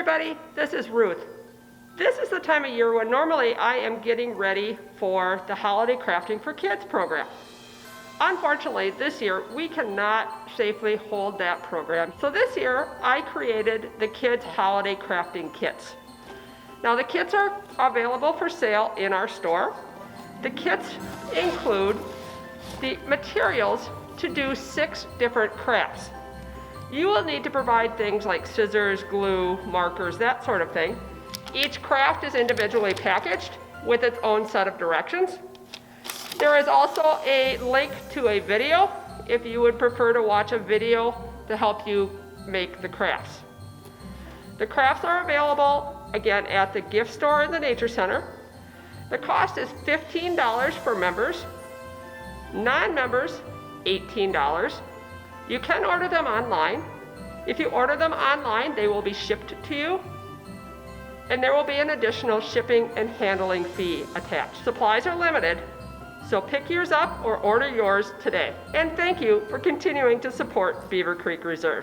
everybody, this is Ruth. This is the time of year when normally I am getting ready for the Holiday Crafting for Kids program. Unfortunately, this year we cannot safely hold that program. So this year I created the Kids Holiday Crafting Kits. Now the kits are available for sale in our store. The kits include the materials to do 6 different crafts. You will need to provide things like scissors, glue, markers, that sort of thing. Each craft is individually packaged with its own set of directions. There is also a link to a video if you would prefer to watch a video to help you make the crafts. The crafts are available again at the gift store in the Nature Center. The cost is $15 for members, non-members $18. You can order them online. If you order them online, they will be shipped to you, and there will be an additional shipping and handling fee attached. Supplies are limited, so pick yours up or order yours today. And thank you for continuing to support Beaver Creek Reserve.